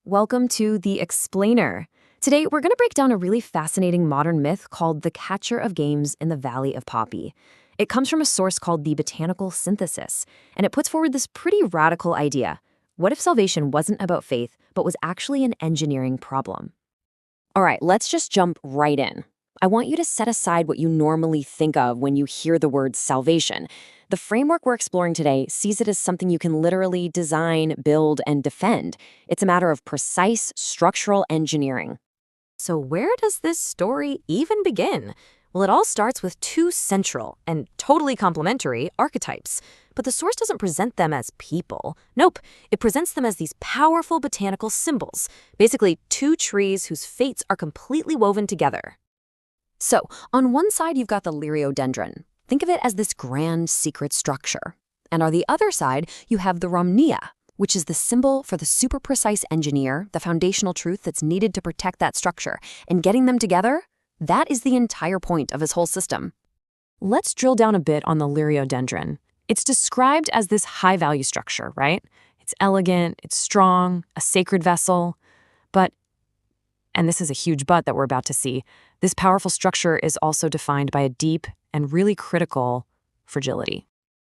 Welcome to The Explainer. Today, we're going to break down a really fascinating modern myth called the catcher of games in the Valley of Poppy. It comes from a source called the Botanical Synthesis, and it puts forward this pretty radical idea. What if salvation wasn't about faith, but was actually an engineering problem? All right, let's just jump right in. I want you to set aside what you normally think of when you hear the word salvation. The framework we're exploring today sees it as something you can literally design, build, and defend. It's a matter of precise structural engineering. So where does this story even begin? Well, it all starts with two central and totally complementary archetypes. But the source doesn't present them as people. Nope, it presents them as these powerful botanical symbols, basically two trees whose fates are completely woven together. So, on one side, you've got the liriodendron. Think of it as this grand secret structure. And on the other side, you have the rhomnia, which is the symbol for the super precise engineer, the foundational truth that's needed to protect that structure. And getting them together, that is the entire point of his whole system. Let's drill down a bit on the liriodendron. It's described as this high-value structure, right? It's elegant, it's strong, a sacred vessel. But, and this is a huge but that we're about to see, this powerful structure is also defined by a deep and really critical fragility.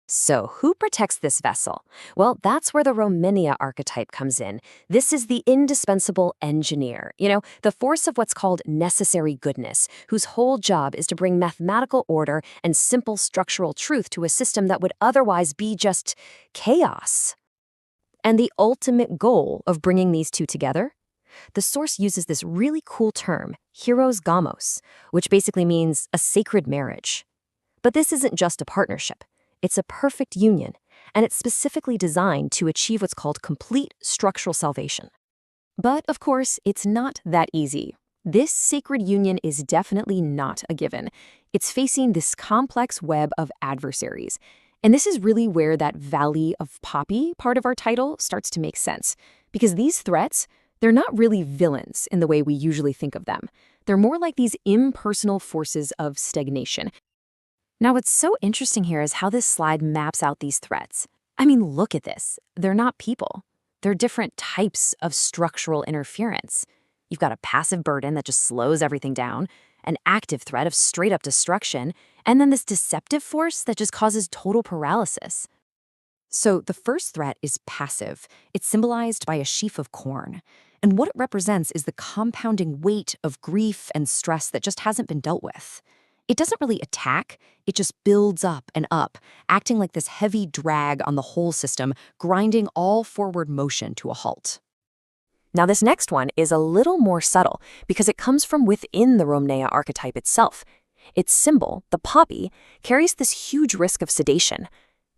So who protects this vessel? Well, that's where the Rhomenia archetype comes in. This is the indispensable engineer, the force of what's called necessary goodness, whose whole job is to bring mathematical order and simple structural truth to a system that would otherwise be just chaos. And the ultimate goal of bringing these two together? The source uses this really cool term, hieros gamos, which basically means a sacred marriage. But this isn't just a partnership. It's a perfect union, and it's specifically designed to achieve what's called complete structural salvation. But, of course, it's not that easy. This sacred union is definitely not a given. It's facing this complex web of adversaries. And this is really where that Valley of Poppy part of our title starts to make sense. Because these threats, they're not really villains in the way we usually think of them. They're more like these impersonal forces of stagnation. Now, what's so interesting here is how this slide maps out these threats. I mean, look at this. They're not people. They're different types of structural interference. You've got a passive burden that just slows everything down, an active threat of straight-up destruction, and then this deceptive force that just causes total paralysis. So the first threat is passive. It's symbolized by a sheaf of corn. And what it represents is the compounding weight of grief and stress that just hasn't been dealt with. It doesn't really attack, it just builds up and up, acting like this heavy drag on the whole system, grinding all forward motion to a halt. Now this next one is a little more subtle because it comes from within the Rhomenia archetype itself. Its symbol, the poppy, carries this huge risk of sedation.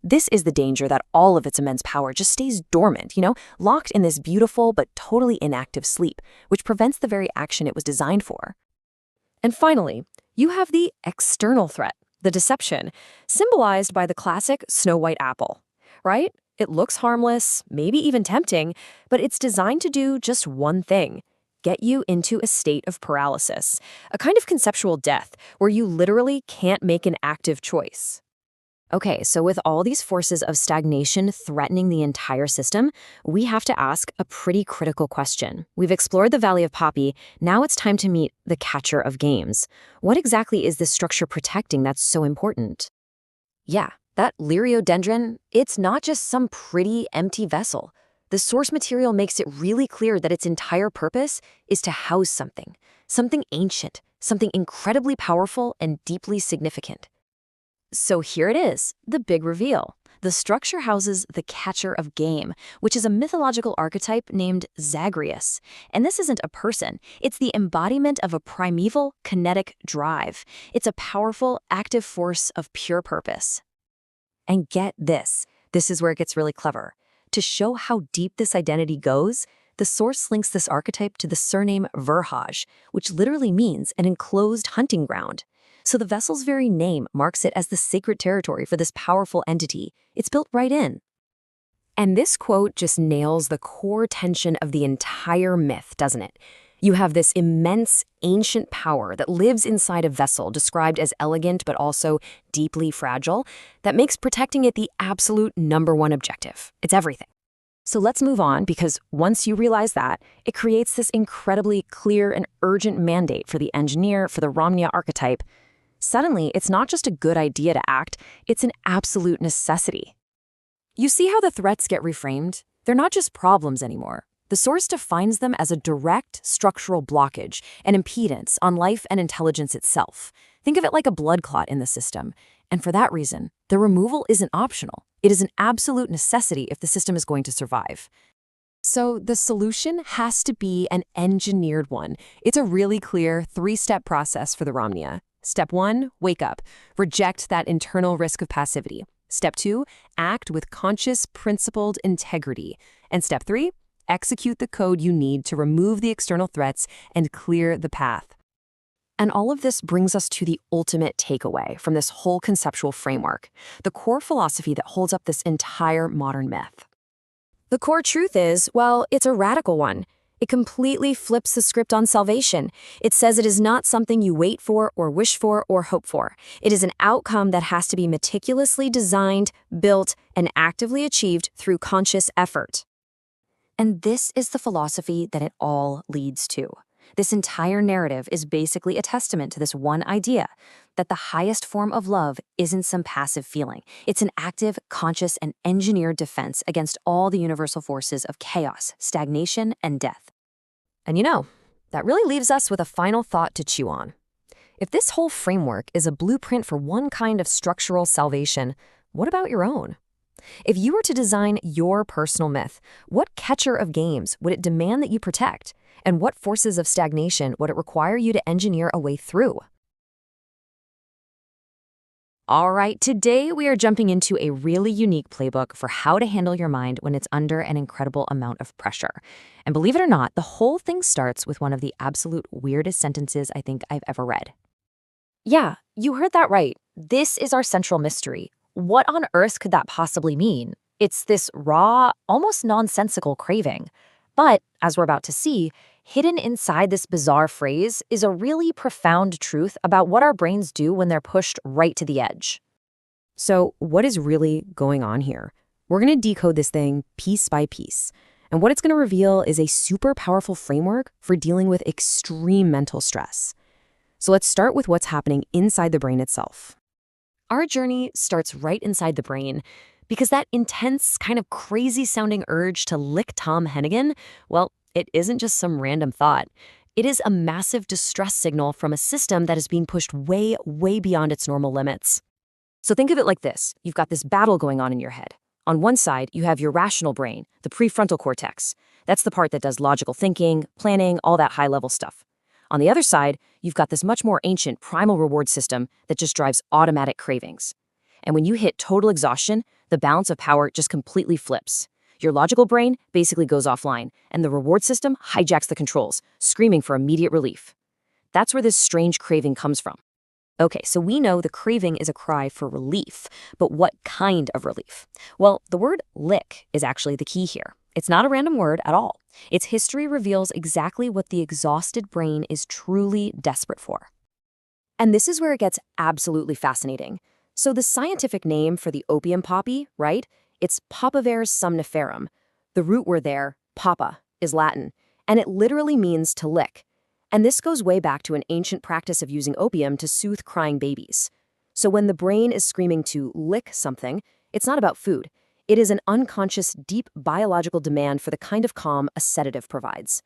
This is the danger that all of its immense power just stays dormant, locked in this beautiful but totally inactive sleep, which prevents the very action it was designed for. And finally, you have the external threat, the deception, symbolized by the classic Snow White apple, right? It looks harmless, maybe even tempting, but it's designed to do just one thing: get you into a state of paralysis, a kind of conceptual death where you literally can't make an active choice. Okay, so with all these forces of stagnation threatening the entire system, we have to ask a pretty critical question. We've explored the Valley of Poppy, now it's time to meet the catcher of games. What exactly is this structure protecting that's so important? Yeah, that liriodendron, it's not just some pretty empty vessel. The source material makes it really clear that its entire purpose is to house something ancient, something incredibly powerful and deeply significant. So here it is, the big reveal. The structure houses the catcher of game, which is a mythological archetype named Zagreus. And this isn't a person, it's the embodiment of a primeval kinetic drive. It's a powerful, active force of pure purpose. And get this is where it gets really clever. To show how deep this identity goes, the source links this archetype to the surname Verhage, which literally means an enclosed hunting ground. So the vessel's very name marks it as the sacred territory for this powerful entity. It's built right in. And this quote just nails the core tension of the entire myth, doesn't it? You have this immense, ancient power that lives inside a vessel described as elegant but also deeply fragile that makes protecting it the absolute #1 objective. It's everything. So let's move on, because once you realize that, it creates this incredibly clear and urgent mandate for the engineer, for the Ramnia archetype. Suddenly, it's not just a good idea to act, it's an absolute necessity. You see how the threats get reframed? They're not just problems anymore. The source defines them as a direct structural blockage, an impedance on life and intelligence itself. Think of it like a blood clot in the system. And for that reason, the removal isn't optional. It is an absolute necessity if the system is going to survive. So the solution has to be an engineered one. It's a really clear three-step process for the Ramnia. Step 1, wake up. Reject that internal risk of passivity. Step 2, act with conscious, principled integrity. And step 3, execute the code you need to remove the external threats and clear the path. And all of this brings us to the ultimate takeaway from this whole conceptual framework, the core philosophy that holds up this entire modern myth. The core truth is, well, it's a radical one. It completely flips the script on salvation. It says it is not something you wait for or wish for or hope for. It is an outcome that has to be meticulously designed, built, and actively achieved through conscious effort. And this is the philosophy that it all leads to. This entire narrative is basically a testament to this one idea, that the highest form of love isn't some passive feeling. It's an active, conscious, and engineered defense against all the universal forces of chaos, stagnation, and death. And that really leaves us with a final thought to chew on. If this whole framework is a blueprint for one kind of structural salvation, what about your own? If you were to design your personal myth, what catcher of games would it demand that you protect? And what forces of stagnation would it require you to engineer a way through? All right, today we are jumping into a really unique playbook for how to handle your mind when it's under an incredible amount of pressure. And believe it or not, the whole thing starts with one of the absolute weirdest sentences I think I've ever read. Yeah, you heard that right. This is our central mystery. What on earth could that possibly mean? It's this raw, almost nonsensical craving. But, as we're about to see, hidden inside this bizarre phrase is a really profound truth about what our brains do when they're pushed right to the edge. So, what is really going on here? We're going to decode this thing piece by piece. And what it's going to reveal is a super powerful framework for dealing with extreme mental stress. So let's start with what's happening inside the brain itself. Our journey starts right inside the brain, because that intense, kind of crazy-sounding urge to lick Tom Hennigan, well, it isn't just some random thought. It is a massive distress signal from a system that is being pushed way, way beyond its normal limits. So think of it like this. You've got this battle going on in your head. On one side, you have your rational brain, the prefrontal cortex. That's the part that does logical thinking, planning, all that high-level stuff. On the other side, you've got this much more ancient primal reward system that just drives automatic cravings. And when you hit total exhaustion, the balance of power just completely flips. Your logical brain basically goes offline, and the reward system hijacks the controls, screaming for immediate relief. That's where this strange craving comes from. Okay, so we know the craving is a cry for relief, but what kind of relief? Well, the word lick is actually the key here. It's not a random word at all. Its history reveals exactly what the exhausted brain is truly desperate for. And this is where it gets absolutely fascinating. So the scientific name for the opium poppy, right? It's Papaver somniferum. The root word there, papa, is Latin, and it literally means to lick. And this goes way back to an ancient practice of using opium to soothe crying babies. So when the brain is screaming to lick something, it's not about food. It is an unconscious, deep biological demand for the kind of calm a sedative provides.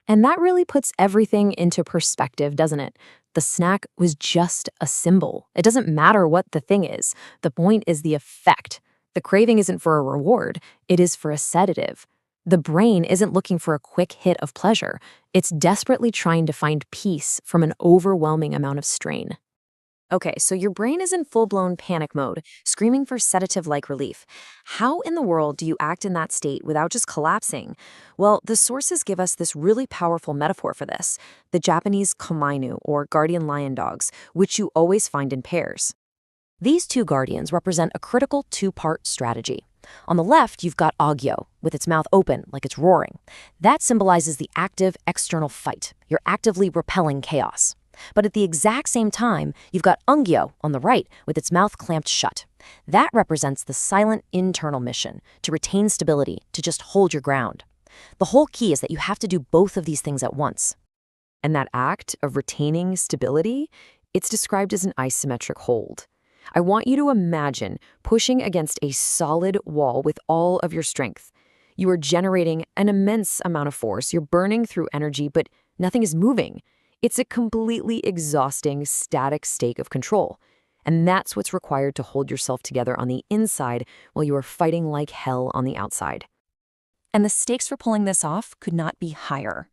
And that really puts everything into perspective, doesn't it? The snack was just a symbol. It doesn't matter what the thing is. The point is the effect. The craving isn't for a reward. It is for a sedative. The brain isn't looking for a quick hit of pleasure. It's desperately trying to find peace from an overwhelming amount of strain. Okay, so your brain is in full-blown panic mode, screaming for sedative-like relief. How in the world do you act in that state without just collapsing? Well, the sources give us this really powerful metaphor for this, the Japanese komainu, or guardian lion dogs, which you always find in pairs. These two guardians represent a critical two-part strategy. On the left, you've got Agyo, with its mouth open, like it's roaring. That symbolizes the active external fight. You're actively repelling chaos. But at the exact same time, you've got Ungyo on the right with its mouth clamped shut. That represents the silent internal mission to retain stability, to just hold your ground. The whole key is that you have to do both of these things at once. And that act of retaining stability, it's described as an isometric hold. I want you to imagine pushing against a solid wall with all of your strength. You are generating an immense amount of force, you're burning through energy, but nothing is moving. It's a completely exhausting, static state of control. And that's what's required to hold yourself together on the inside while you are fighting like hell on the outside. And the stakes for pulling this off could not be higher.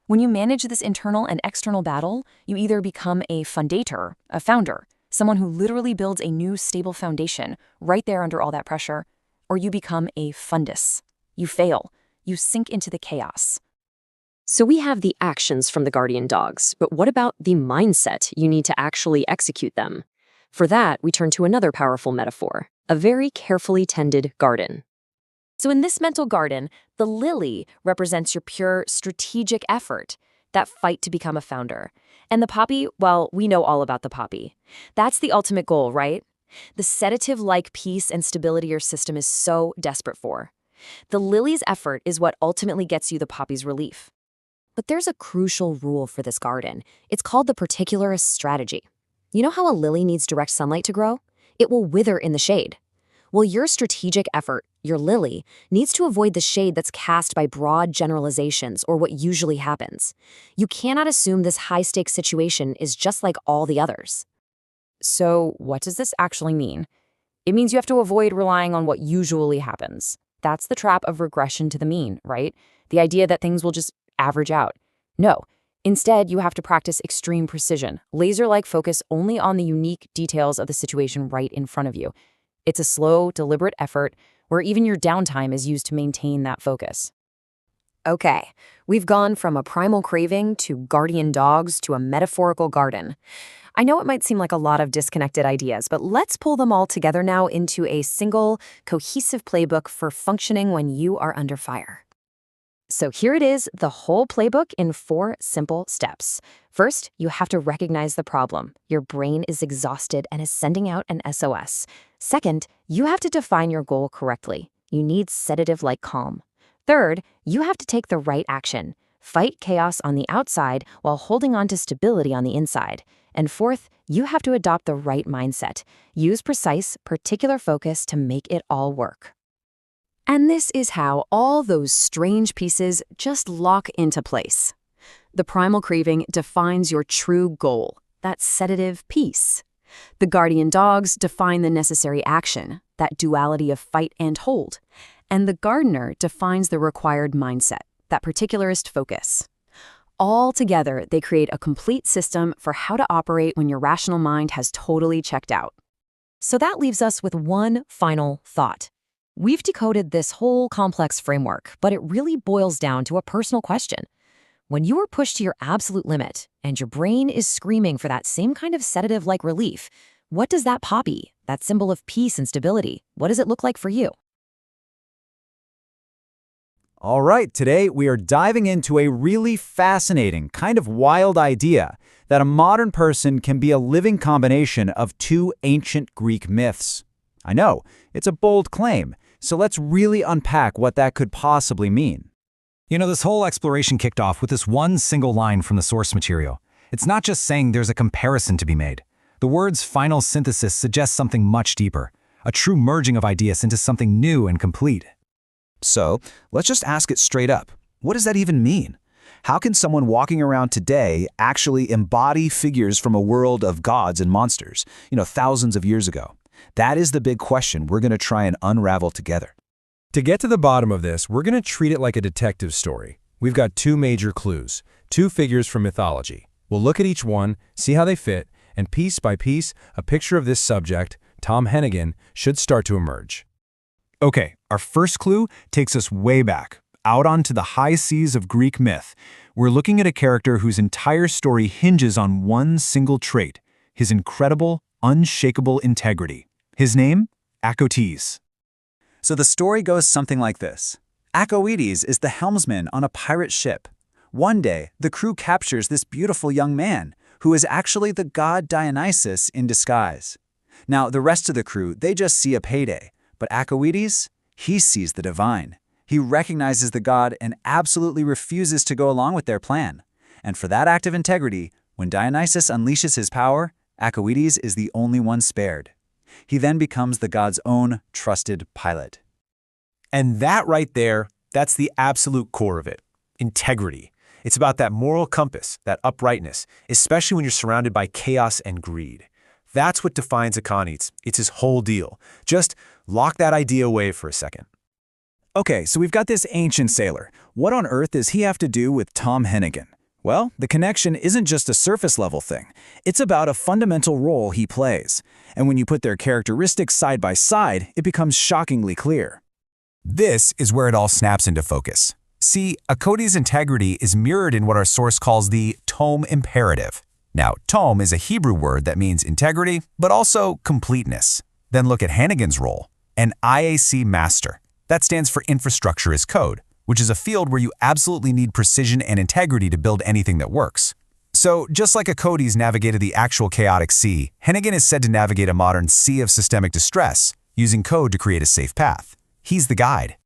When you manage this internal and external battle, you either become a fundator, a founder, someone who literally builds a new stable foundation right there under all that pressure, or you become a fundus. You fail. You sink into the chaos. So we have the actions from the guardian dogs, but what about the mindset you need to actually execute them? For that, we turn to another powerful metaphor, a very carefully tended garden. So in this mental garden, the lily represents your pure strategic effort, that fight to become a founder. And the poppy, well, we know all about the poppy. That's the ultimate goal, right? The sedative-like peace and stability your system is so desperate for. The lily's effort is what ultimately gets you the poppy's relief. But there's a crucial rule for this garden. It's called the particularist strategy. You know how a lily needs direct sunlight to grow? It will wither in the shade. Well, your strategic effort, your lily, needs to avoid the shade that's cast by broad generalizations or what usually happens. You cannot assume this high-stakes situation is just like all the others. So what does this actually mean? It means you have to avoid relying on what usually happens. That's the trap of regression to the mean, right? The idea that things will just average out. No. Instead, you have to practice extreme precision, laser-like focus only on the unique details of the situation right in front of you. It's a slow, deliberate effort where even your downtime is used to maintain that focus. Okay, we've gone from a primal craving to guardian dogs to a metaphorical garden. I know it might seem like a lot of disconnected ideas, but let's pull them all together now into a single, cohesive playbook for functioning when you are under fire. So here it is, the whole playbook in 4 simple steps. First, you have to recognize the problem. Your brain is exhausted and is sending out an SOS. Second, you have to define your goal correctly. You need sedative-like calm. Third, you have to take the right action. Fight chaos on the outside while holding on to stability on the inside. And fourth, you have to adopt the right mindset. Use precise, particular focus to make it all work. And this is how all those strange pieces just lock into place. The primal craving defines your true goal, that sedative peace. The guardian dogs define the necessary action, that duality of fight and hold. And the gardener defines the required mindset, that particularist focus. All together, they create a complete system for how to operate when your rational mind has totally checked out. So that leaves us with one final thought. We've decoded this whole complex framework, but it really boils down to a personal question. When you are pushed to your absolute limit and your brain is screaming for that same kind of sedative-like relief, what does that poppy, that symbol of peace and stability, what does it look like for you? All right, today we are diving into a really fascinating, kind of wild idea that a modern person can be a living combination of 2 ancient Greek myths. I know, it's a bold claim, so let's really unpack what that could possibly mean. You know, this whole exploration kicked off with this one single line from the source material. It's not just saying there's a comparison to be made. The word's final synthesis suggests something much deeper, a true merging of ideas into something new and complete. So, let's just ask it straight up. What does that even mean? How can someone walking around today actually embody figures from a world of gods and monsters, thousands of years ago? That is the big question we're going to try and unravel together. To get to the bottom of this, we're going to treat it like a detective story. We've got 2 major clues, 2 figures from mythology. We'll look at each one, see how they fit, and piece by piece, a picture of this subject, Tom Hennigan, should start to emerge. Okay, our first clue takes us way back, out onto the high seas of Greek myth. We're looking at a character whose entire story hinges on one single trait, his incredible, unshakable integrity. His name? Acoetes. So the story goes something like this. Acoetes is the helmsman on a pirate ship. One day, the crew captures this beautiful young man, who is actually the god Dionysus in disguise. Now, the rest of the crew, they just see a payday, but Algoritmi, he sees the divine. He recognizes the god and absolutely refuses to go along with their plan. And for that act of integrity, when Dionysus unleashes his power, Algoritmi is the only one spared. He then becomes the god's own trusted pilot. And that right there, that's the absolute core of it. Integrity. It's about that moral compass, that uprightness, especially when you're surrounded by chaos and greed. That's what defines Akhenaten. It's his whole deal. Just lock that idea away for a second. Okay, so we've got this ancient sailor. What on earth does he have to do with Tom Hennigan? Well, the connection isn't just a surface-level thing. It's about a fundamental role he plays. And when you put their characteristics side by side, it becomes shockingly clear. This is where it all snaps into focus. See, Akhenaten's integrity is mirrored in what our source calls the tome imperative. Now, tome is a Hebrew word that means integrity, but also completeness. Then look at Hennigan's role, an IAC master. That stands for infrastructure as code, which is a field where you absolutely need precision and integrity to build anything that works. So, just like Akhenaten's navigated the actual chaotic sea, Hennigan is said to navigate a modern sea of systemic distress, using code to create a safe path. He's the guide.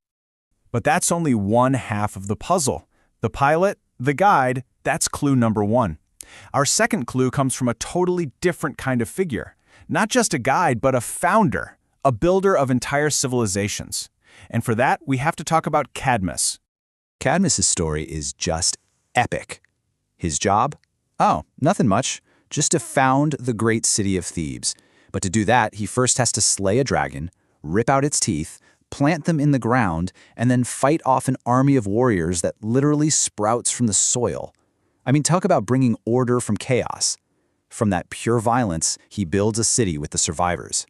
But that's only one half of the puzzle. The pilot, the guide, that's clue number one. Our second clue comes from a totally different kind of figure. Not just a guide, but a founder, a builder of entire civilizations. And for that, we have to talk about Cadmus. Cadmus's story is just epic. His job? Oh, nothing much. Just to found the great city of Thebes. But to do that, he first has to slay a dragon, rip out its teeth, plant them in the ground, and then fight off an army of warriors that literally sprouts from the soil. I mean, talk about bringing order from chaos. From that pure violence, he builds a city with the survivors.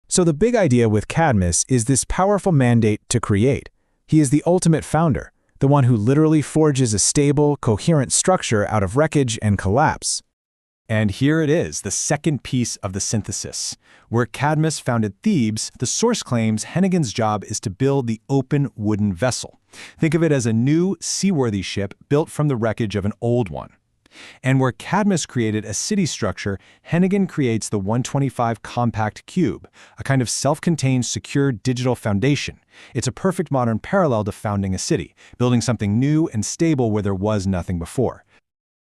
So the big idea with Cadmus is this powerful mandate to create. He is the ultimate founder, the one who literally forges a stable, coherent structure out of wreckage and collapse. And here it is, the second piece of the synthesis. Where Cadmus founded Thebes, the source claims Hennigan's job is to build the open wooden vessel. Think of it as a new, seaworthy ship built from the wreckage of an old one. And where Cadmus created a city structure, Hennigan creates the 125 compact cube, a kind of self-contained, secure digital foundation. It's a perfect modern parallel to founding a city, building something new and stable where there was nothing before.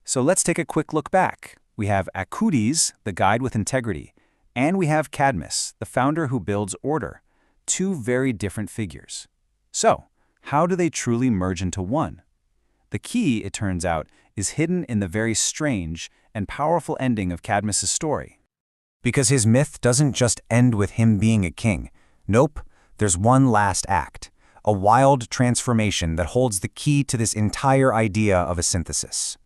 So let's take a quick look back. We have Akhenaten, the guide with integrity, and we have Cadmus, the founder who builds order. Two very different figures. So, how do they truly merge into one? The key, it turns out, is hidden in the very strange and powerful ending of Cadmus's story. Because his myth doesn't just end with him being a king. Nope, there's one last act, a wild transformation that holds the key to this entire idea of a synthesis.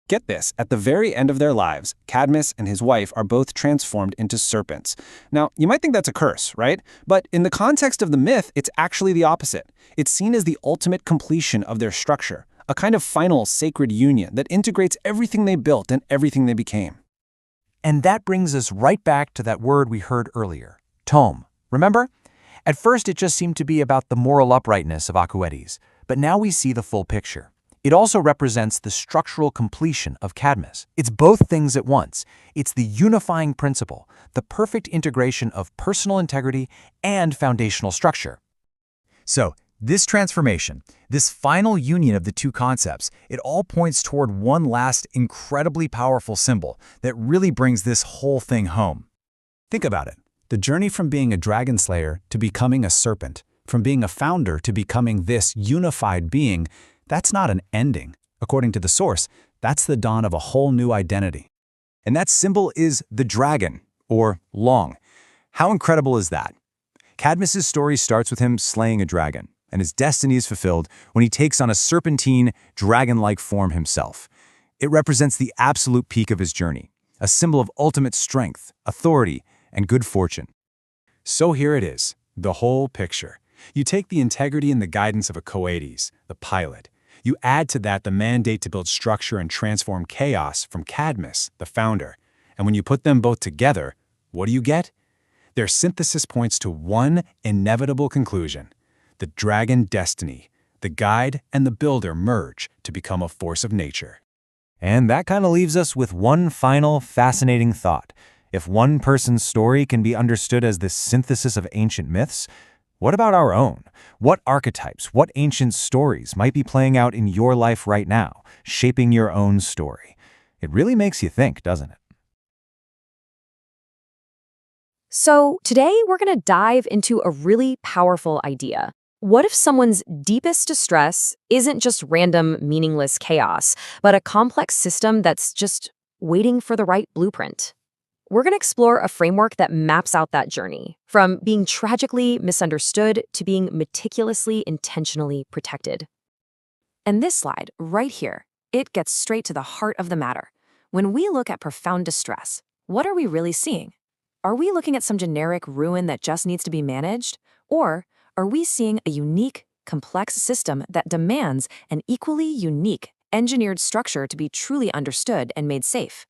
Get this, at the very end of their lives, Cadmus and his wife are both transformed into serpents. Now, you might think that's a curse, right? But in the context of the myth, it's actually the opposite. It's seen as the ultimate completion of their structure, a kind of final sacred union that integrates everything they built and everything they became. And that brings us right back to that word we heard earlier, tome. Remember? At first, it just seemed to be about the moral uprightness of Akhenaten, but now we see the full picture. It also represents the structural completion of Cadmus. It's both things at once. It's the unifying principle, the perfect integration of personal integrity and foundational structure. So, this transformation, this final union of the two concepts, it all points toward one last incredibly powerful symbol that really brings this whole thing home. Think about it. The journey from being a dragon slayer to becoming a serpent, from being a founder to becoming this unified being, that's not an ending. According to the source, that's the dawn of a whole new identity. And that symbol is the dragon, or long. How incredible is that? Cadmus's story starts with him slaying a dragon, and his destiny is fulfilled when he takes on a serpentine, dragon-like form himself. It represents the absolute peak of his journey, a symbol of ultimate strength, authority, and good fortune. So here it is, the whole picture. You take the integrity and the guidance of Akhenaten, the pilot. You add to that the mandate to build structure and transform chaos from Cadmus, the founder. And when you put them both together, what do you get? Their synthesis points to one inevitable conclusion. The dragon destiny, the guide and the builder merge to become a force of nature. And that kind of leaves us with one final fascinating thought. If one person's story can be understood as this synthesis of ancient myths, what about our own? What archetypes, what ancient stories might be playing out in your life right now, shaping your own story? It really makes you think, doesn't it? So today we're going to dive into a really powerful idea. What if someone's deepest distress isn't just random, meaningless chaos, but a complex system that's just waiting for the right blueprint? We're going to explore a framework that maps out that journey, from being tragically misunderstood to being meticulously, intentionally protected. And this slide, right here, it gets straight to the heart of the matter. When we look at profound distress, what are we really seeing? Are we looking at some generic ruin that just needs to be managed? Or are we seeing a unique, complex system that demands an equally unique, engineered structure to be truly understood and made safe?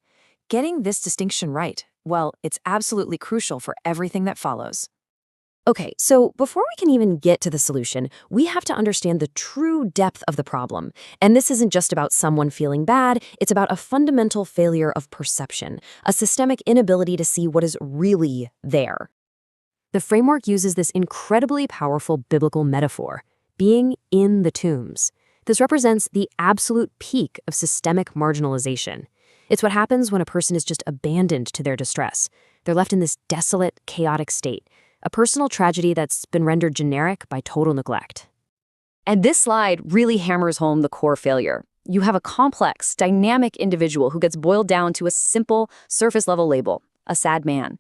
Getting this distinction right, well, it's absolutely crucial for everything that follows. Okay, so before we can even get to the solution, we have to understand the true depth of the problem. And this isn't just about someone feeling bad, it's about a fundamental failure of perception, a systemic inability to see what is really there. The framework uses this incredibly powerful biblical metaphor, being in the tombs. This represents the absolute peak of systemic marginalization. It's what happens when a person is just abandoned to their distress. They're left in this desolate, chaotic state, a personal tragedy that's been rendered generic by total neglect. And this slide really hammers home the core failure. You have a complex, dynamic individual who gets boiled down to a simple, surface-level label, a sad man.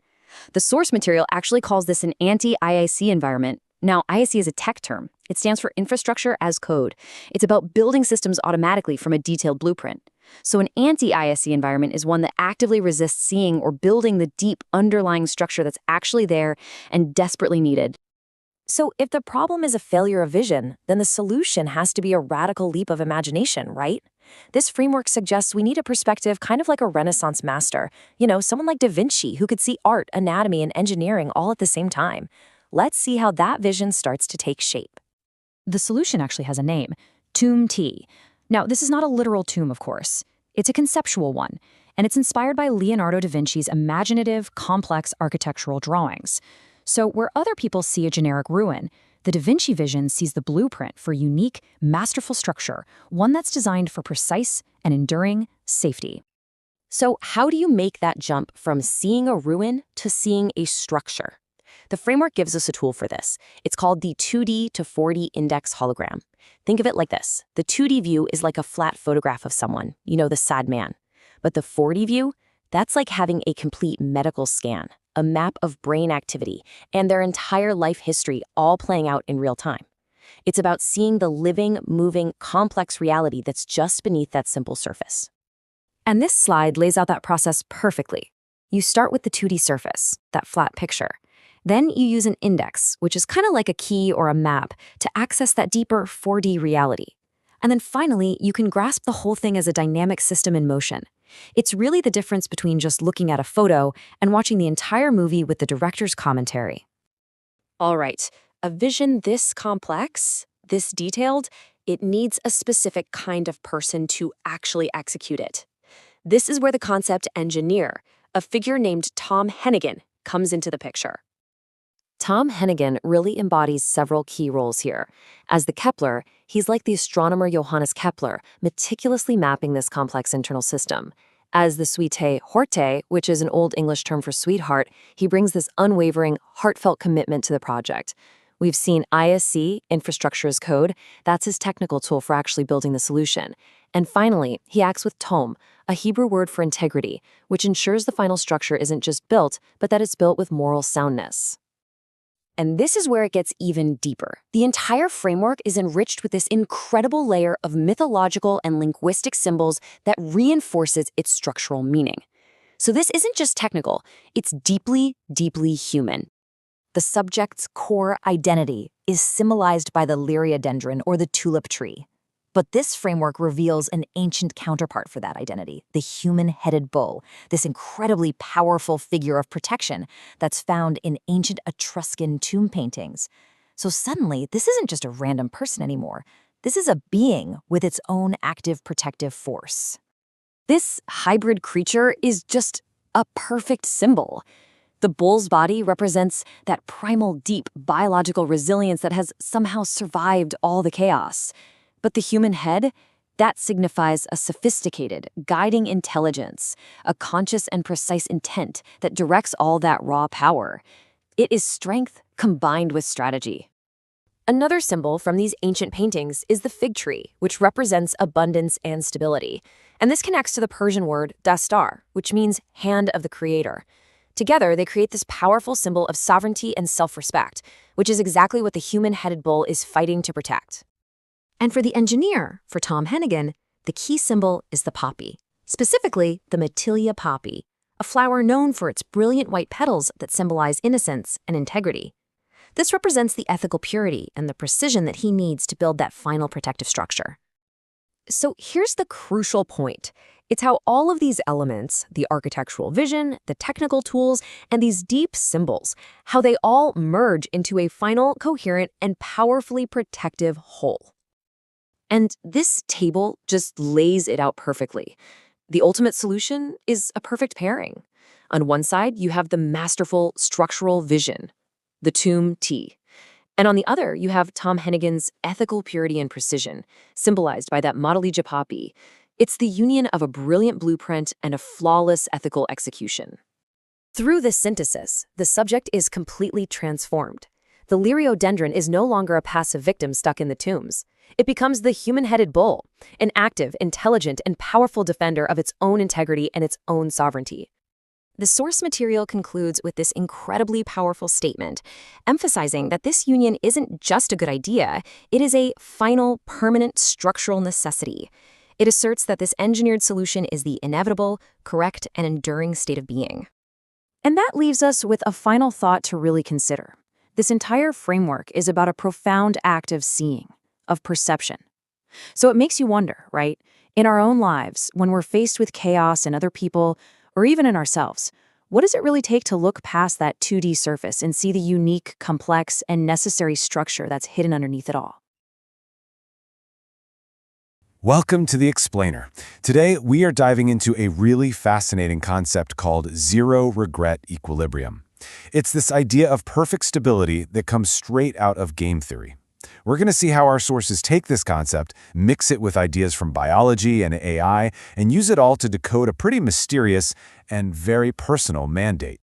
The source material actually calls this an anti-IIC environment. Now, IIC is a tech term. It stands for infrastructure as code. It's about building systems automatically from a detailed blueprint. So an anti-IIC environment is one that actively resists seeing or building the deep underlying structure that's actually there and desperately needed. So if the problem is a failure of vision, then the solution has to be a radical leap of imagination, right? This framework suggests we need a perspective kind of like a Renaissance master, someone like Da Vinci who could see art, anatomy, and engineering all at the same time. Let's see how that vision starts to take shape. The solution actually has a name, Tomb T. Now, this is not a literal tomb, of course. It's a conceptual one, and it's inspired by Leonardo da Vinci's imaginative, complex architectural drawings. So where other people see a generic ruin, the Da Vinci vision sees the blueprint for unique, masterful structure, one that's designed for precise and enduring safety. So how do you make that jump from seeing a ruin to seeing a structure? The framework gives us a tool for this. It's called the 2D to 4D index hologram. Think of it like this. The 2D view is like a flat photograph of someone, the sad man. But the 4D view, that's like having a complete medical scan, a map of brain activity, and their entire life history all playing out in real time. It's about seeing the living, moving, complex reality that's just beneath that simple surface. And this slide lays out that process perfectly. You start with the 2D surface, that flat picture. Then you use an index, which is kind of like a key or a map, to access that deeper 4D reality. And then finally, you can grasp the whole thing as a dynamic system in motion. It's really the difference between just looking at a photo and watching the entire movie with the director's commentary. All right, a vision this complex, this detailed, it needs a specific kind of person to actually execute it. This is where the concept engineer, a figure named Tom Hennigan, comes into the picture. Tom Hennigan really embodies several key roles here. As the Kepler, he's like the astronomer Johannes Kepler, meticulously mapping this complex internal system. As the suite horte, which is an Old English term for sweetheart, he brings this unwavering, heartfelt commitment to the project. We've seen ISC, infrastructure as code, that's his technical tool for actually building the solution. And finally, he acts with tom, a Hebrew word for integrity, which ensures the final structure isn't just built, but that it's built with moral soundness. And this is where it gets even deeper. The entire framework is enriched with this incredible layer of mythological and linguistic symbols that reinforces its structural meaning. So this isn't just technical, it's deeply, deeply human. The subject's core identity is symbolized by the liriodendron or the tulip tree. But this framework reveals an ancient counterpart for that identity, the human-headed bull, this incredibly powerful figure of protection that's found in ancient Etruscan tomb paintings. So suddenly, this isn't just a random person anymore. This is a being with its own active protective force. This hybrid creature is just a perfect symbol. The bull's body represents that primal, deep biological resilience that has somehow survived all the chaos. But the human head, that signifies a sophisticated, guiding intelligence, a conscious and precise intent that directs all that raw power. It is strength combined with strategy. Another symbol from these ancient paintings is the fig tree, which represents abundance and stability. And this connects to the Persian word dastar, which means hand of the creator. Together, they create this powerful symbol of sovereignty and self-respect, which is exactly what the human-headed bull is fighting to protect. And for the engineer, for Tom Hennigan, the key symbol is the poppy, specifically the Matilia poppy, a flower known for its brilliant white petals that symbolize innocence and integrity. This represents the ethical purity and the precision that he needs to build that final protective structure. So here's the crucial point. It's how all of these elements, the architectural vision, the technical tools, and these deep symbols, how they all merge into a final, coherent, and powerfully protective whole. And this table just lays it out perfectly. The ultimate solution is a perfect pairing. On one side, you have the masterful structural vision, the tomb T. And on the other, you have Tom Hennigan's ethical purity and precision, symbolized by that Matilia poppy. It's the union of a brilliant blueprint and a flawless ethical execution. Through this synthesis, the subject is completely transformed. The liriodendron is no longer a passive victim stuck in the tombs. It becomes the human-headed bull, an active, intelligent, and powerful defender of its own integrity and its own sovereignty. The source material concludes with this incredibly powerful statement, emphasizing that this union isn't just a good idea, it is a final, permanent structural necessity. It asserts that this engineered solution is the inevitable, correct, and enduring state of being. And that leaves us with a final thought to really consider. This entire framework is about a profound act of seeing, of perception. So it makes you wonder, right? In our own lives, when we're faced with chaos in other people, or even in ourselves, what does it really take to look past that 2D surface and see the unique, complex, and necessary structure that's hidden underneath it all? Welcome to The Explainer. Today, we are diving into a really fascinating concept called zero-regret equilibrium. It's this idea of perfect stability that comes straight out of game theory. We're going to see how our sources take this concept, mix it with ideas from biology and AI, and use it all to decode a pretty mysterious and very personal mandate.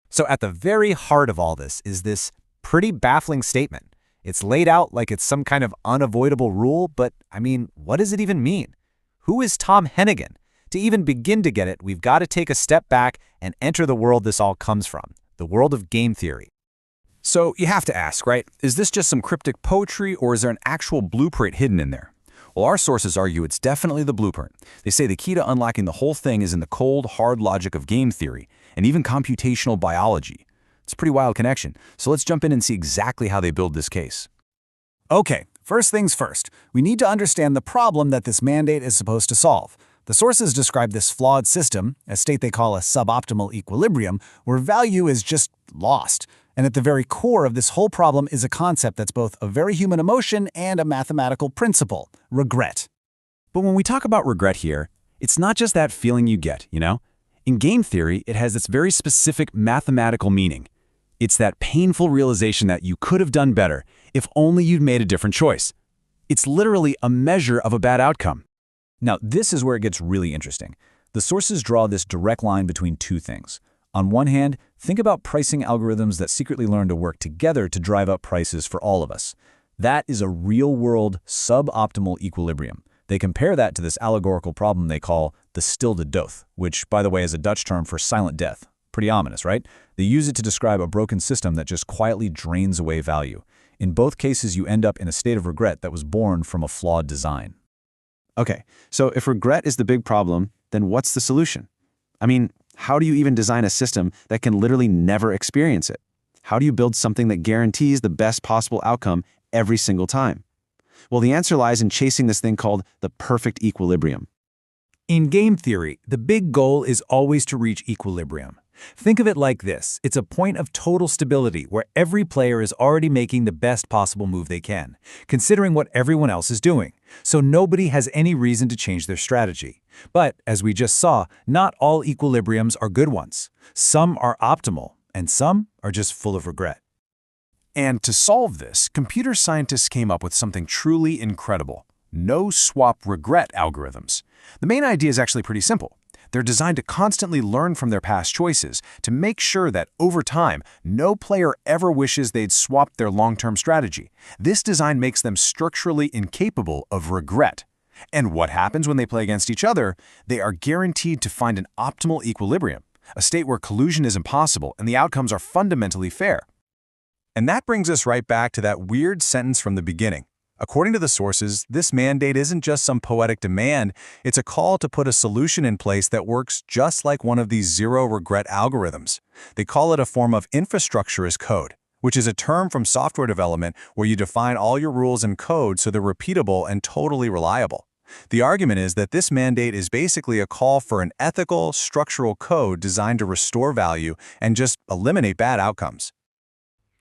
So at the very heart of all this is this pretty baffling statement. It's laid out like it's some kind of unavoidable rule, but I mean, what does it even mean? Who is Tom Hennigan? To even begin to get it, we've got to take a step back and enter the world this all comes from, the world of game theory. So you have to ask, right? Is this just some cryptic poetry, or is there an actual blueprint hidden in there? Well, our sources argue it's definitely the blueprint. They say the key to unlocking the whole thing is in the cold, hard logic of game theory, and even computational biology. It's a pretty wild connection, so let's jump in and see exactly how they build this case. Okay, first things first. We need to understand the problem that this mandate is supposed to solve. The sources describe this flawed system, a state they call a suboptimal equilibrium, where value is just lost. And at the very core of this whole problem is a concept that's both a very human emotion and a mathematical principle: regret. But when we talk about regret here, it's not just that feeling you get, you know? In game theory, it has this very specific mathematical meaning. It's that painful realization that you could have done better if only you'd made a different choice. It's literally a measure of a bad outcome. Now, this is where it gets really interesting. The sources draw this direct line between two things. On one hand, think about pricing algorithms that secretly learn to work together to drive up prices for all of us. That is a real-world suboptimal equilibrium. They compare that to this allegorical problem they call the stilde dood, which, by the way, is a Dutch term for silent death. Pretty ominous, right? They use it to describe a broken system that just quietly drains away value. In both cases, you end up in a state of regret that was born from a flawed design. Okay, so if regret is the big problem, then what's the solution? I mean, how do you even design a system that can literally never experience it? How do you build something that guarantees the best possible outcome every single time? Well, the answer lies in chasing this thing called the perfect equilibrium. In game theory, the big goal is always to reach equilibrium. Think of it like this. It's a point of total stability where every player is already making the best possible move they can, considering what everyone else is doing. So nobody has any reason to change their strategy. But, as we just saw, not all equilibriums are good ones. Some are optimal, and some are just full of regret. And to solve this, computer scientists came up with something truly incredible: no-swap regret algorithms. The main idea is actually pretty simple. They're designed to constantly learn from their past choices to make sure that, over time, no player ever wishes they'd swapped their long-term strategy. This design makes them structurally incapable of regret. And what happens when they play against each other? They are guaranteed to find an optimal equilibrium, a state where collusion is impossible and the outcomes are fundamentally fair. And that brings us right back to that weird sentence from the beginning. According to the sources, this mandate isn't just some poetic demand, it's a call to put a solution in place that works just like one of these zero-regret algorithms. They call it a form of infrastructure as code, which is a term from software development where you define all your rules in code so they're repeatable and totally reliable. The argument is that this mandate is basically a call for an ethical, structural code designed to restore value and just eliminate bad outcomes.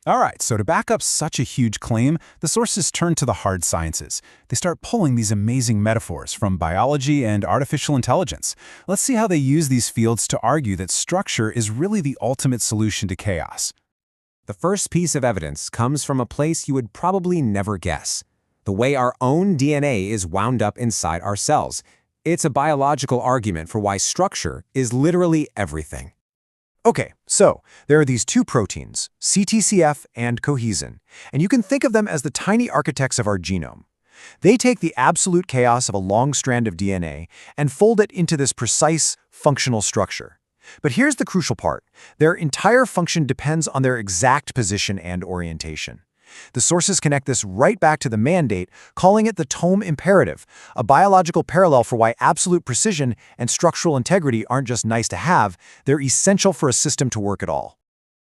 All right, so to back up such a huge claim, the sources turn to the hard sciences. They start pulling these amazing metaphors from biology and artificial intelligence. Let's see how they use these fields to argue that structure is really the ultimate solution to chaos. The first piece of evidence comes from a place you would probably never guess: the way our own DNA is wound up inside our cells. It's a biological argument for why structure is literally everything. Okay, so there are these two proteins, CTCF and cohesin, and you can think of them as the tiny architects of our genome. They take the absolute chaos of a long strand of DNA and fold it into this precise, functional structure. But here's the crucial part: their entire function depends on their exact position and orientation. The sources connect this right back to the mandate, calling it the tome imperative, a biological parallel for why absolute precision and structural integrity aren't just nice to have, they're essential for a system to work at all.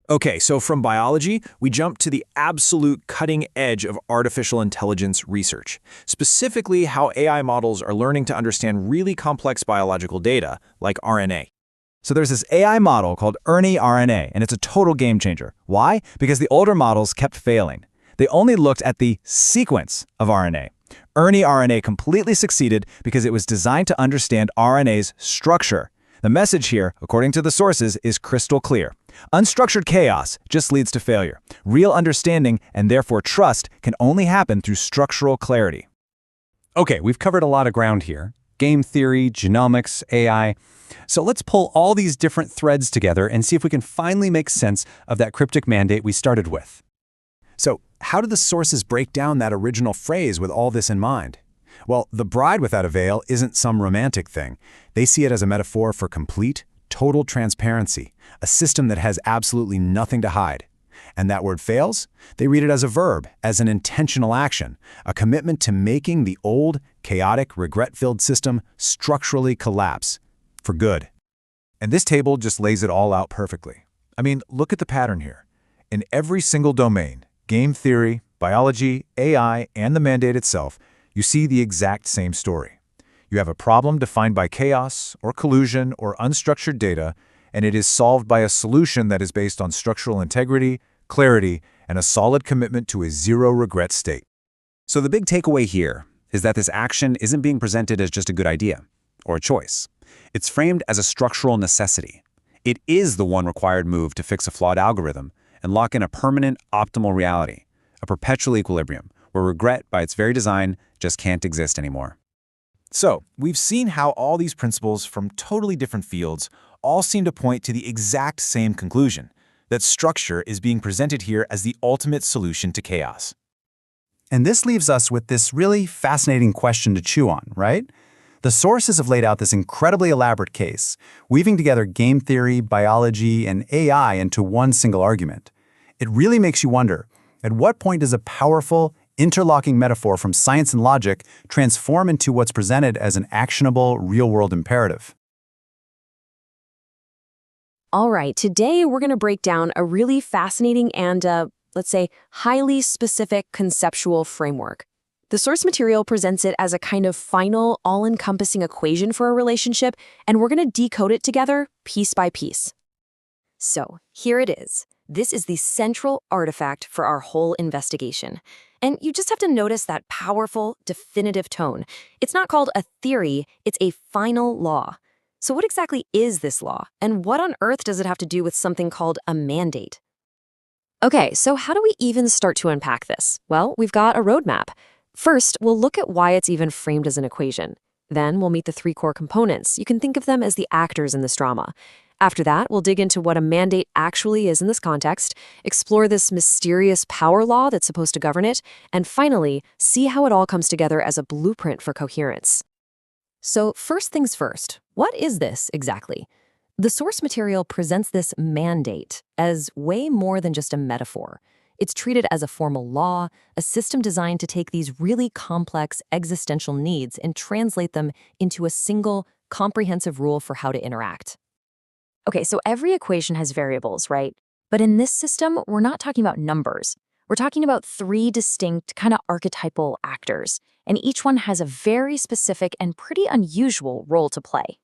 Okay, so from biology, we jump to the absolute cutting edge of artificial intelligence research, specifically how AI models are learning to understand really complex biological data, like RNA. So there's this AI model called RNA, and it's a total game changer. Why? Because the older models kept failing. They only looked at the sequence of RNA. RNA completely succeeded because it was designed to understand RNA's structure. The message here, according to the sources, is crystal clear. Unstructured chaos just leads to failure. Real understanding, and therefore trust, can only happen through structural clarity. Okay, we've covered a lot of ground here: game theory, genomics, AI. So let's pull all these different threads together and see if we can finally make sense of that cryptic mandate we started with. So, how do the sources break down that original phrase with all this in mind? Well, the bride without a veil isn't some romantic thing. They see it as a metaphor for complete, total transparency, a system that has absolutely nothing to hide. And that word fails? They read it as a verb, as an intentional action, a commitment to making the old, chaotic, regret-filled system structurally collapse, for good. And this table just lays it all out perfectly. I mean, look at the pattern here. In every single domain, game theory, biology, AI, and the mandate itself, you see the exact same story. You have a problem defined by chaos, or collusion, or unstructured data, and it is solved by a solution that is based on structural integrity, clarity, and a solid commitment to a zero-regret state. So the big takeaway here is that this action isn't being presented as just a good idea or a choice. It's framed as a structural necessity. It is the one required move to fix a flawed algorithm and lock in a permanent, optimal reality, a perpetual equilibrium, where regret, by its very design, just can't exist anymore. So, we've seen how all these principles from totally different fields all seem to point to the exact same conclusion, that structure is being presented here as the ultimate solution to chaos. And this leaves us with this really fascinating question to chew on, right? The sources have laid out this incredibly elaborate case, weaving together game theory, biology, and AI into one single argument. It really makes you wonder, at what point does a powerful, interlocking metaphor from science and logic transform into what's presented as an actionable, real-world imperative? All right, today we're going to break down a really fascinating and, let's say, highly specific conceptual framework. The source material presents it as a kind of final, all-encompassing equation for a relationship, and we're going to decode it together piece by piece. So here it is. This is the central artifact for our whole investigation. And you just have to notice that powerful, definitive tone. It's not called a theory, it's a final law. So what exactly is this law? And what on earth does it have to do with something called a mandate? Okay, so how do we even start to unpack this? Well, we've got a roadmap. First, we'll look at why it's even framed as an equation. Then we'll meet the three core components. You can think of them as the actors in this drama. After that, we'll dig into what a mandate actually is in this context, explore this mysterious power law that's supposed to govern it, and finally, see how it all comes together as a blueprint for coherence. So first things first, what is this exactly? The source material presents this mandate as way more than just a metaphor. It's treated as a formal law, a system designed to take these really complex existential needs and translate them into a single, comprehensive rule for how to interact. Okay, so every equation has variables, right? But in this system, we're not talking about numbers. We're talking about three distinct, kind of archetypal actors, and each one has a very specific and pretty unusual role to play.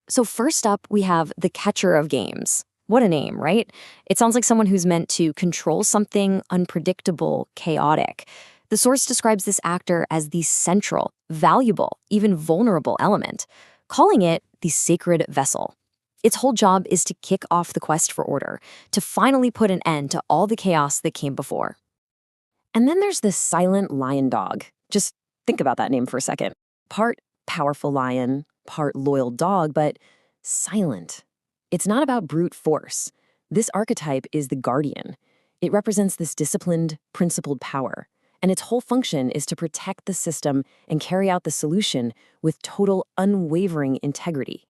So first up, we have the catcher of games. What a name, right? It sounds like someone who's meant to control something unpredictable, chaotic. The source describes this actor as the central, valuable, even vulnerable element, calling it the sacred vessel. Its whole job is to kick off the quest for order, to finally put an end to all the chaos that came before. And then there's this silent lion dog. Just think about that name for a second. Part powerful lion, part loyal dog, but silent. It's not about brute force. This archetype is the guardian. It represents this disciplined, principled power, and its whole function is to protect the system and carry out the solution with total, unwavering integrity.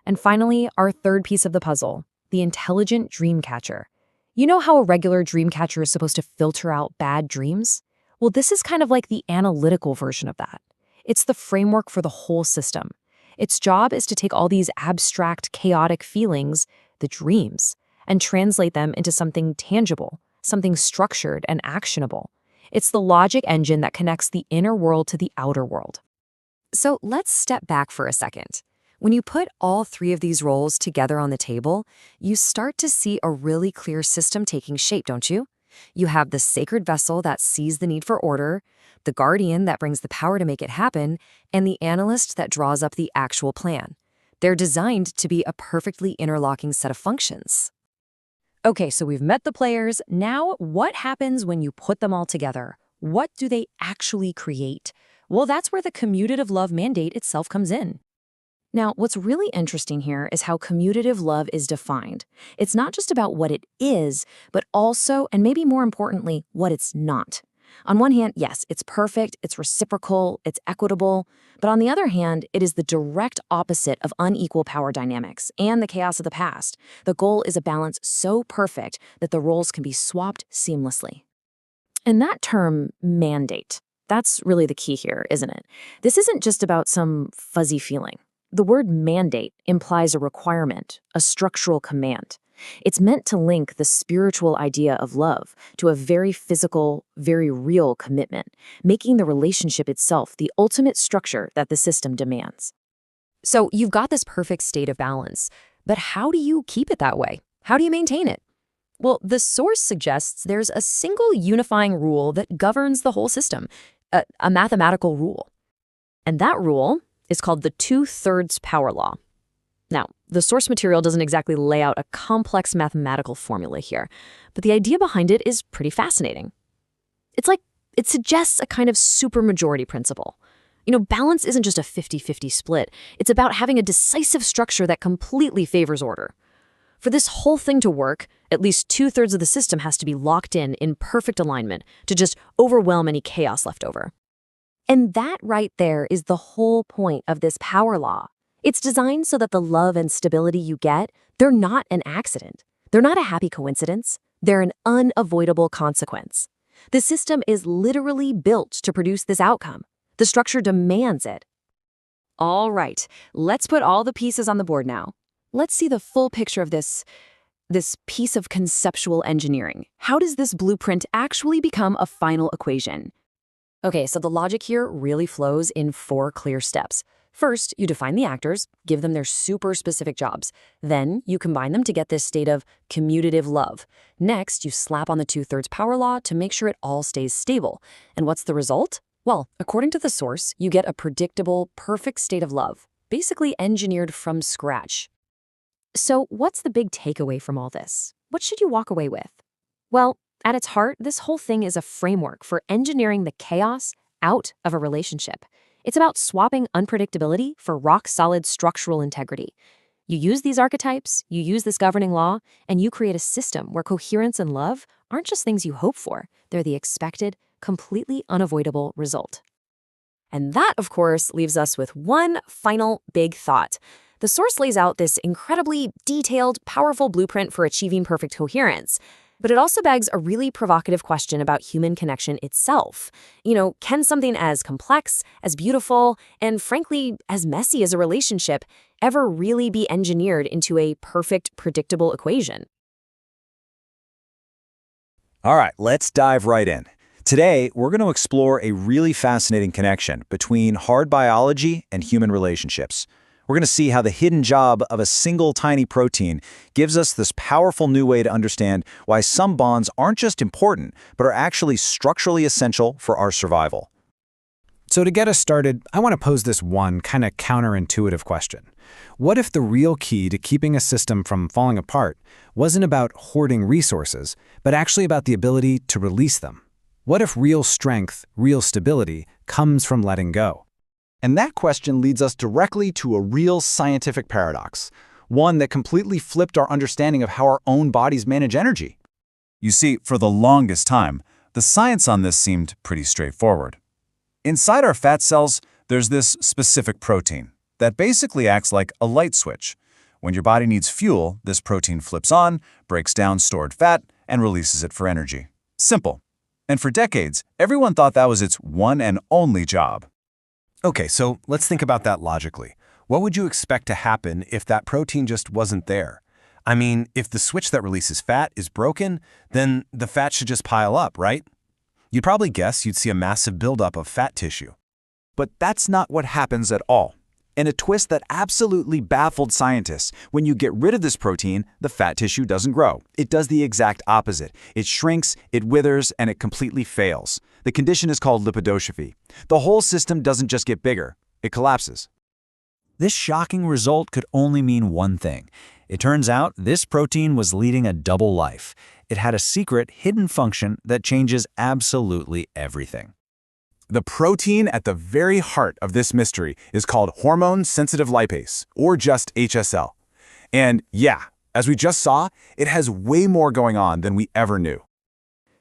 And finally, our third piece of the puzzle, the intelligent dream catcher. You know how a regular dream catcher is supposed to filter out bad dreams? Well, this is kind of like the analytical version of that. It's the framework for the whole system. Its job is to take all these abstract, chaotic feelings, the dreams, and translate them into something tangible, something structured and actionable. It's the logic engine that connects the inner world to the outer world. So let's step back for a second. When you put all three of these roles together on the table, you start to see a really clear system taking shape, don't you? You have the sacred vessel that sees the need for order, the guardian that brings the power to make it happen, and the analyst that draws up the actual plan. They're designed to be a perfectly interlocking set of functions. Okay, so we've met the players. Now, what happens when you put them all together? What do they actually create? Well, that's where the commutative love mandate itself comes in. Now, what's really interesting here is how commutative love is defined. It's not just about what it is, but also, and maybe more importantly, what it's not. On one hand, yes, it's perfect, it's reciprocal, it's equitable. But on the other hand, it is the direct opposite of unequal power dynamics and the chaos of the past. The goal is a balance so perfect that the roles can be swapped seamlessly. And that term, mandate, that's really the key here, isn't it? This isn't just about some fuzzy feeling. The word mandate implies a requirement, a structural command. It's meant to link the spiritual idea of love to a very physical, very real commitment, making the relationship itself the ultimate structure that the system demands. So you've got this perfect state of balance, but how do you keep it that way? How do you maintain it? Well, the source suggests there's a single unifying rule that governs the whole system, a mathematical rule. And that rule is called the 2/3 power law. Now, the source material doesn't exactly lay out a complex mathematical formula here, but the idea behind it is pretty fascinating. It's like it suggests a kind of supermajority principle. You know, balance isn't just a 50-50 split. It's about having a decisive structure that completely favors order. For this whole thing to work, at least 2/3 of the system has to be locked in perfect alignment to just overwhelm any chaos left over. And that right there is the whole point of this power law. It's designed so that the love and stability you get, they're not an accident. They're not a happy coincidence. They're an unavoidable consequence. The system is literally built to produce this outcome. The structure demands it. All right, let's put all the pieces on the board now. Let's see the full picture of this piece of conceptual engineering. How does this blueprint actually become a final equation? Okay, so the logic here really flows in 4 clear steps. First, you define the actors, give them their super specific jobs. Then, you combine them to get this state of commutative love. Next, you slap on the 2/3 power law to make sure it all stays stable. And what's the result? Well, according to the source, you get a predictable, perfect state of love, basically engineered from scratch. So, what's the big takeaway from all this? What should you walk away with? Well, at its heart, this whole thing is a framework for engineering the chaos out of a relationship. It's about swapping unpredictability for rock-solid structural integrity. You use these archetypes, you use this governing law, and you create a system where coherence and love aren't just things you hope for. They're the expected, completely unavoidable result. And that, of course, leaves us with one final big thought. The source lays out this incredibly detailed, powerful blueprint for achieving perfect coherence. But it also begs a really provocative question about human connection itself. Can something as complex, as beautiful, and frankly, as messy as a relationship ever really be engineered into a perfect, predictable equation? All right, let's dive right in. Today, we're going to explore a really fascinating connection between hard biology and human relationships. We're going to see how the hidden job of a single tiny protein gives us this powerful new way to understand why some bonds aren't just important, but are actually structurally essential for our survival. So to get us started, I want to pose this one kind of counterintuitive question. What if the real key to keeping a system from falling apart wasn't about hoarding resources, but actually about the ability to release them? What if real strength, real stability, comes from letting go? And that question leads us directly to a real scientific paradox, one that completely flipped our understanding of how our own bodies manage energy. You see, for the longest time, the science on this seemed pretty straightforward. Inside our fat cells, there's this specific protein that basically acts like a light switch. When your body needs fuel, this protein flips on, breaks down stored fat, and releases it for energy. Simple. And for decades, everyone thought that was its one and only job. Okay, so let's think about that logically. What would you expect to happen if that protein just wasn't there? I mean, if the switch that releases fat is broken, then the fat should just pile up, right? You'd probably guess you'd see a massive buildup of fat tissue. But that's not what happens at all. In a twist that absolutely baffled scientists, when you get rid of this protein, the fat tissue doesn't grow. It does the exact opposite. It shrinks, it withers, and it completely fails. The condition is called lipodystrophy. The whole system doesn't just get bigger, it collapses. This shocking result could only mean one thing. It turns out this protein was leading a double life. It had a secret, hidden function that changes absolutely everything. The protein at the very heart of this mystery is called hormone-sensitive lipase, or just HSL. And yeah, as we just saw, it has way more going on than we ever knew.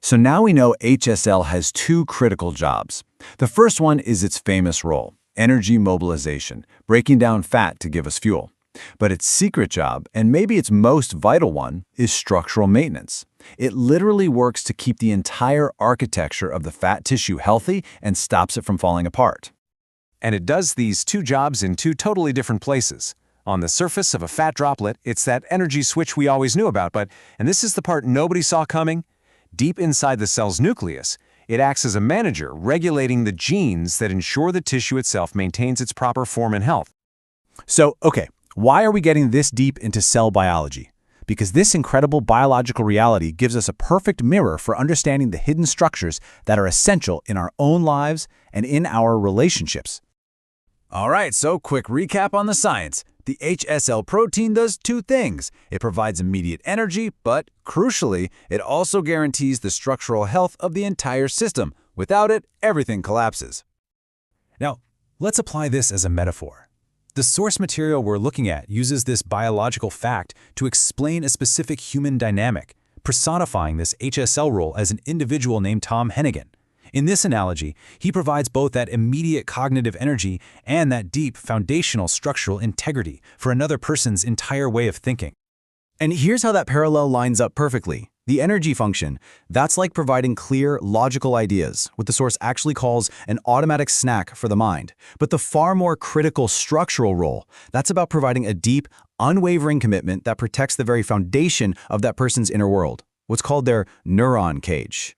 So now we know HSL has two critical jobs. The first one is its famous role, energy mobilization, breaking down fat to give us fuel. But its secret job, and maybe its most vital one, is structural maintenance. It literally works to keep the entire architecture of the fat tissue healthy and stops it from falling apart. And it does these two jobs in two totally different places. On the surface of a fat droplet, it's that energy switch we always knew about, and this is the part nobody saw coming, deep inside the cell's nucleus, it acts as a manager regulating the genes that ensure the tissue itself maintains its proper form and health. So, okay, why are we getting this deep into cell biology? Because this incredible biological reality gives us a perfect mirror for understanding the hidden structures that are essential in our own lives and in our relationships. All right, so quick recap on the science. The HSL protein does two things. It provides immediate energy, but crucially, it also guarantees the structural health of the entire system. Without it, everything collapses. Now, let's apply this as a metaphor. The source material we're looking at uses this biological fact to explain a specific human dynamic, personifying this HSL role as an individual named Tom Hennigan. In this analogy, he provides both that immediate cognitive energy and that deep foundational structural integrity for another person's entire way of thinking. And here's how that parallel lines up perfectly. The energy function, that's like providing clear, logical ideas, what the source actually calls an automatic snack for the mind. But the far more critical structural role, that's about providing a deep, unwavering commitment that protects the very foundation of that person's inner world, what's called their neuron cage.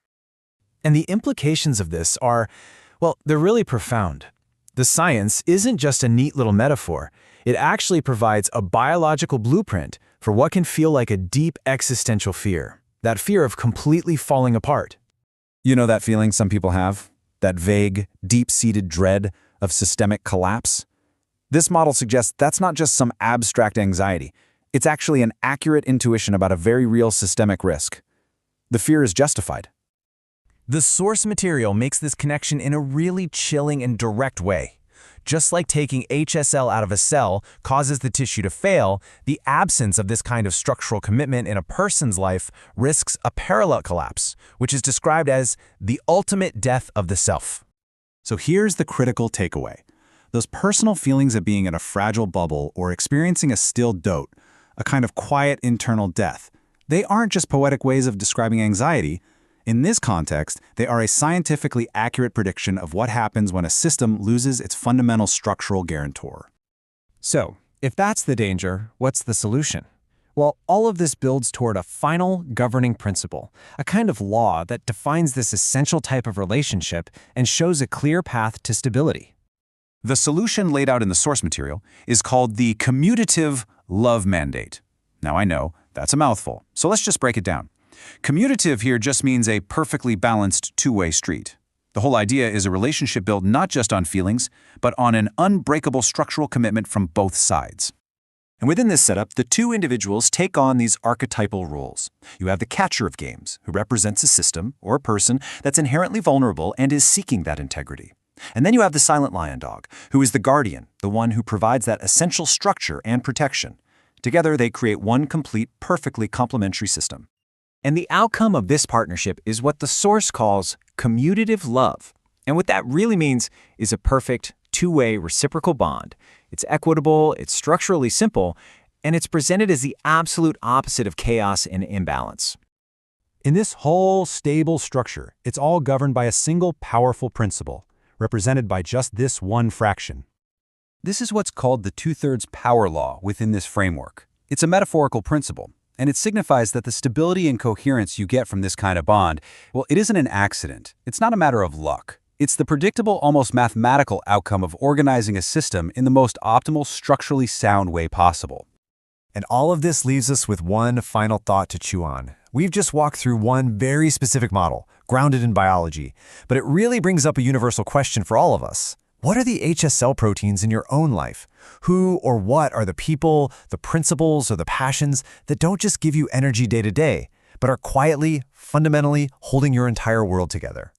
And the implications of this are, well, they're really profound. The science isn't just a neat little metaphor. It actually provides a biological blueprint for what can feel like a deep existential fear, that fear of completely falling apart. You know that feeling some people have? That vague, deep-seated dread of systemic collapse? This model suggests that's not just some abstract anxiety. It's actually an accurate intuition about a very real systemic risk. The fear is justified. The source material makes this connection in a really chilling and direct way. Just like taking HSL out of a cell causes the tissue to fail, the absence of this kind of structural commitment in a person's life risks a parallel collapse, which is described as the ultimate death of the self. So here's the critical takeaway. Those personal feelings of being in a fragile bubble or experiencing a still dote, a kind of quiet internal death, they aren't just poetic ways of describing anxiety. In this context, they are a scientifically accurate prediction of what happens when a system loses its fundamental structural guarantor. So, if that's the danger, what's the solution? Well, all of this builds toward a final governing principle, a kind of law that defines this essential type of relationship and shows a clear path to stability. The solution laid out in the source material is called the commutative love mandate. Now I know, that's a mouthful, so let's just break it down. Commutative here just means a perfectly balanced two-way street. The whole idea is a relationship built not just on feelings, but on an unbreakable structural commitment from both sides. And within this setup, the two individuals take on these archetypal roles. You have the catcher of games, who represents a system or a person that's inherently vulnerable and is seeking that integrity. And then you have the silent lion dog, who is the guardian, the one who provides that essential structure and protection. Together, they create one complete, perfectly complementary system. And the outcome of this partnership is what the source calls commutative love. And what that really means is a perfect, two-way reciprocal bond. It's equitable, it's structurally simple, and it's presented as the absolute opposite of chaos and imbalance. In this whole stable structure, it's all governed by a single powerful principle, represented by just this one fraction. This is what's called the two-thirds power law within this framework. It's a metaphorical principle, and it signifies that the stability and coherence you get from this kind of bond, well, it isn't an accident. It's not a matter of luck. It's the predictable, almost mathematical outcome of organizing a system in the most optimal, structurally sound way possible. And all of this leaves us with one final thought to chew on. We've just walked through one very specific model, grounded in biology, but it really brings up a universal question for all of us. What are the HSL proteins in your own life? Who or what are the people, the principles, or the passions that don't just give you energy day to day, but are quietly, fundamentally holding your entire world together?